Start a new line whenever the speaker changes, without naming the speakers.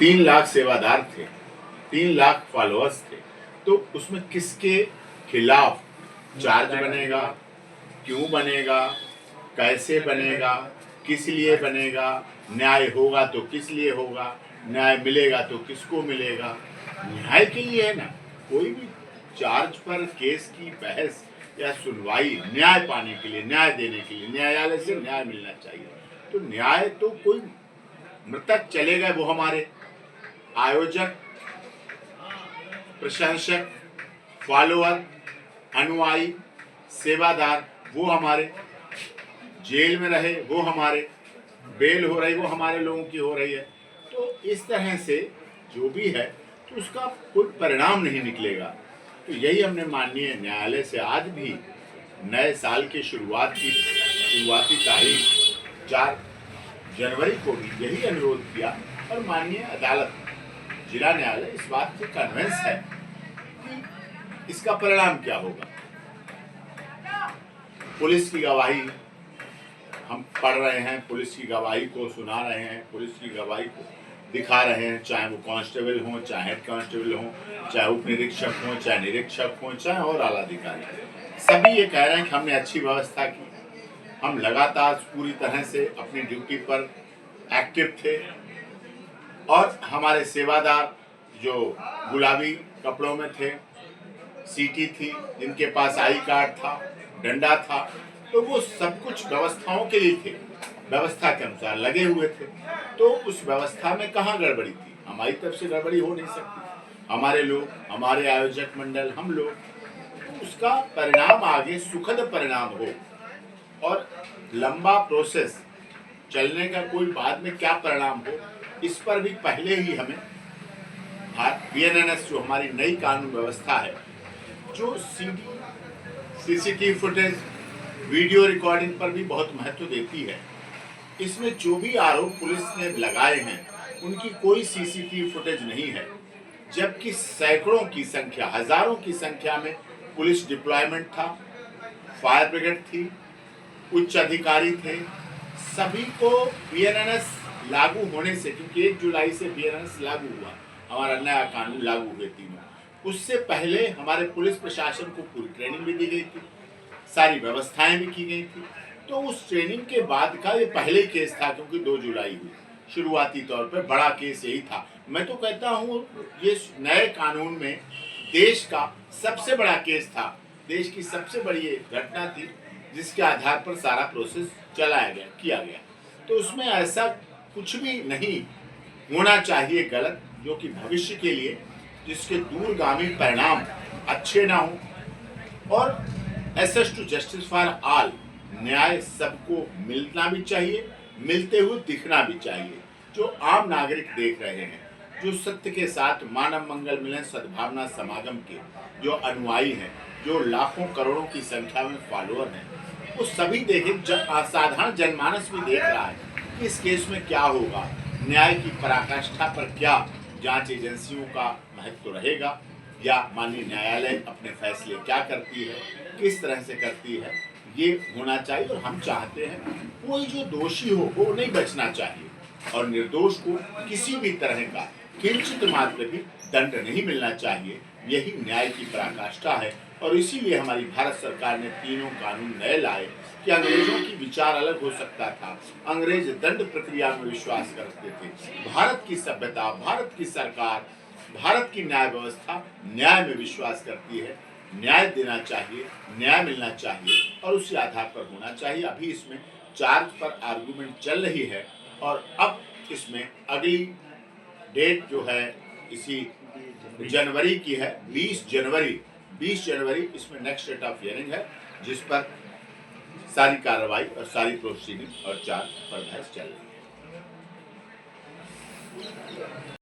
3 लाख सेवादार थे, 3 लाख फॉलोअर्स थे, तो उसमें किसके खिलाफ चार्ज बनेगा, क्यों बनेगा, कैसे बनेगा, किस लिए बनेगा, न्याय होगा तो किस लिए होगा, न्याय मिलेगा तो किसको मिलेगा। न्याय के लिए है ना, कोई भी चार्ज पर केस की बहस या सुनवाई न्याय पाने के लिए, न्याय देने के लिए, न्यायालय से न्याय मिलना चाहिए। तो न्याय तो कोई मृतक चले गए वो हमारे आयोजक, प्रशंसक, फॉलोअर, अनुयायी, सेवादार वो हमारे, जेल में रहे वो हमारे, बेल हो रही वो हमारे लोगों की हो रही है। तो इस तरह से जो भी है तो उसका कोई परिणाम नहीं निकलेगा। तो यही हमने माननीय न्यायालय से आज भी नए साल की शुरुआती तारीख 4 जनवरी को भी यही अनुरोध किया और माननीय अदालत, जिला न्यायालय इस बात से कन्विंस है कि इसका परिणाम क्या होगा। पुलिस की गवाही हम पढ़ रहे हैं, पुलिस की गवाही को सुना रहे हैं, पुलिस की गवाही को दिखा रहे हैं, चाहे वो कांस्टेबल हों, चाहे हेड कांस्टेबल हों, चाहे उप निरीक्षक हों, चाहे निरीक्षक हों, चाहे और आला अधिकारी, सभी ये कह रहे हैं कि हमने अच्छी व्यवस्था की, हम लगातार पूरी तरह से अपनी ड्यूटी पर एक्टिव थे और हमारे सेवादार जो गुलाबी कपड़ों में थे, सीटी थी, जिनके पास आई कार्ड था, डंडा था, तो वो सब कुछ व्यवस्थाओं के लिए थे, व्यवस्था के अनुसार लगे हुए थे। तो उस व्यवस्था में कहाँ गड़बड़ी थी? हमारी तरफ से गड़बड़ी हो नहीं सकती। हमारे लोग, हमारे आयोजक मंडल, हम लोग, उसका परिणाम आगे सुखद परिणाम हो और लंबा प्रोसेस चलने का कोई बाद में क्या परिणाम हो, इस पर भी पहले ही हमें बीएनएस जो हमारी नई कानून व्यवस्था है, जो सीसीटीवी फुटेज, वीडियो रिकॉर्डिंग पर भी बहुत महत्व देती है। इसमें जो भी आरोप पुलिस ने लगाए हैं उनकी कोई सीसीटीवी फुटेज नहीं है, जबकि सैकड़ों की संख्या, हजारों की संख्या में पुलिस डिप्लॉयमेंट था, फायर ब्रिगेड थी, उच्च अधिकारी थे, सभी को बीएनएस लागू होने से, क्योंकि 1 जुलाई से बीएनएस लागू हुआ, हमारा नया कानून लागू हुए तीनों, उससे पहले हमारे पुलिस प्रशासन को पूरी ट्रेनिंग भी दी गई थी, सारी व्यवस्थाएं भी की गई थी। तो उस ट्रेनिंग के बाद का ये पहले केस था, क्योंकि 2 जुलाई हुई, शुरुआती तौर पर बड़ा केस यही था। मैं तो कहता हूँ ये नए कानून में देश का सबसे बड़ा केस था, देश की सबसे बड़ी ये घटना थी जिसके आधार पर सारा प्रोसेस चलाया गया, किया गया। तो उसमें ऐसा कुछ भी नहीं होना चाहिए गलत, जो कि भविष्य के लिए जिसके दूरगामी परिणाम अच्छे ना हो। और access to justice for all, न्याय सबको मिलना भी चाहिए, मिलते हुए दिखना भी चाहिए। जो आम नागरिक देख रहे हैं, जो सत्य के साथ मानव मंगल मिलन सद्भावना समागम के जो अनुयायी हैं, जो लाखों करोड़ों की संख्या में फॉलोअर हैं, वो सभी देखें, साधारण जनमानस भी देख रहा है कि इस केस में क्या होगा, न्याय की पराकाष्ठा पर क्या जांच एजेंसियों का महत्व रहेगा, या माननीय न्यायालय अपने फैसले क्या करती है, किस तरह से करती है, ये होना चाहिए। और हम चाहते हैं कोई जो दोषी हो वो नहीं बचना चाहिए और निर्दोष को किसी भी तरह का किंचित मात्र भी दंड नहीं मिलना चाहिए। यही न्याय की पराकाष्ठा है और इसीलिए हमारी भारत सरकार ने तीनों कानून नए लाए कि अंग्रेजों की विचार अलग हो सकता था, अंग्रेज दंड प्रक्रिया में विश्वास करते थे। भारत की सभ्यता, भारत की सरकार, भारत की न्याय व्यवस्था न्याय में विश्वास करती है, न्याय देना चाहिए, न्याय मिलना चाहिए और उसी आधार पर होना चाहिए। अभी इसमें चार्ज पर आर्गुमेंट चल रही है और अब इसमें अगली डेट जो है इसी जनवरी की है, 20 जनवरी इसमें नेक्स्ट डेट ऑफ हियरिंग है, जिस पर सारी कार्रवाई और सारी प्रोसीडिंग और चार्ज पर बहस चल रही है।